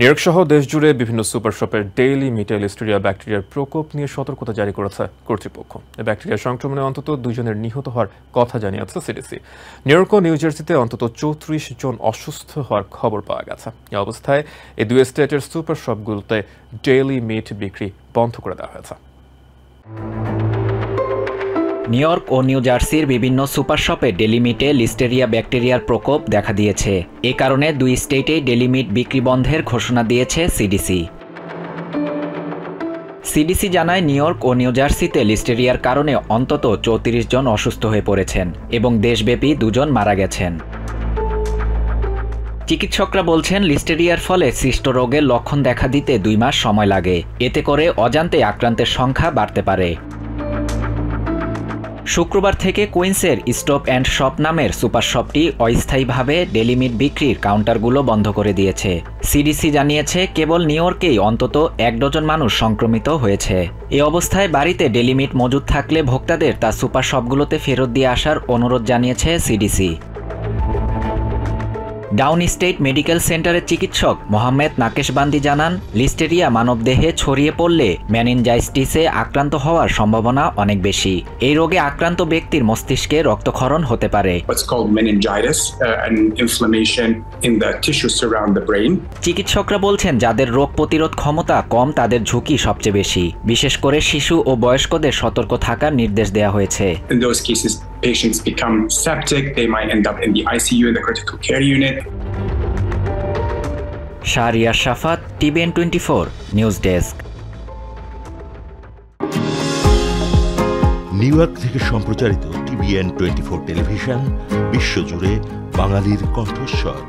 New York সহ দেশজুড়ে বিভিন্ন সুপার শপের ডেইলি মিটে লিস্টেরিয়া ব্যাকটেরিয়ার প্রকোপ নিয়ে সতর্কতা জারি করেছে কর্তৃপক্ষ। এই ব্যাকটেরিয়া সংক্রমণে অন্তত 2 জনের নিহত হওয়ার কথা জানিয়েছে সিডিসি। নিউইয়র্ক ও নিউ জার্সিতে অন্তত 34 জন অসুস্থ হওয়ার খবর পাওয়া গেছে। এই অবস্থায় এই দুই স্টেটের সুপার শপগুলোতে ডেইলি মিট বিক্রি বন্ধ করে দেওয়া হয়েছে। নিউইয়র্ক ও নিউ জার্সির বিভিন্ন সুপার শপে ডেলি মিটে লিস্টেরিয়া ব্যাকটেরিয়ার প্রকোপ দেখা দিয়েছে। এ কারণে দুই স্টেটেই ডেলি মিট বিক্রি বন্ধের ঘোষণা দিয়েছে সিডিসি। সিডিসি জানায় নিউইয়র্ক ও নিউ জার্সিতে লিস্টেরিয়ার কারণে অন্তত 34 জন অসুস্থ হয়ে পড়েছেন এবং দেশব্যাপী 2 জন মারা গেছেন। চিকিৎসকরা বলছেন লিস্টেরিয়ার ফলে সৃষ্ট রোগের লক্ষণ দেখা দিতে 2 মাস সময় লাগে। এতে করে অজান্তে আক্রান্তের সংখ্যা বাড়তে পারে। শুক্রবার থেকে কুইন্সের স্টপ অ্যান্ড শপ নামের সুপার শপটি অস্থায়ীভাবে ডেলি মিট বিক্রির কাউন্টারগুলো বন্ধ করে দিয়েছে। সিডিসি জানিয়েছে কেবল নিউইয়র্কেই অন্তত 1 ডজন মানুষ সংক্রমিত হয়েছে। এ অবস্থায় বাড়িতে ডেলি মিট মজুদ থাকলে ভোক্তাদের তা সুপার শপগুলোতে ফেরত দিয়ে আসার অনুরোধ জানিয়েছে সিডিসি। ডাউন স্টেট মেডিকেল সেন্টারের চিকিৎসক মোহাম্মদ নাকেশবান্দি জানান, লিস্টেরিয়া মানবদেহে ছড়িয়ে পড়লে মেনিনজাইটিসে আক্রান্ত হওয়ার সম্ভাবনা অনেক বেশি। এই রোগে আক্রান্ত ব্যক্তির মস্তিষ্কে রক্তক্ষরণ হতে পারে। চিকিৎসকরা বলছেন যাদের রোগ প্রতিরোধ ক্ষমতা কম তাদের ঝুঁকি সবচেয়ে বেশি। বিশেষ করে শিশু ও বয়স্কদের সতর্ক থাকার নির্দেশ দেওয়া হয়েছে। Patients become septic, they might end up in the ICU, in the critical care unit. Shahriar Shafat, TVN 24 news desk. New York থেকে সম্প্রচারিত TVN 24 টেলিভিশন বিশ্বজুড়ে বাঙালির কণ্ঠস্বর।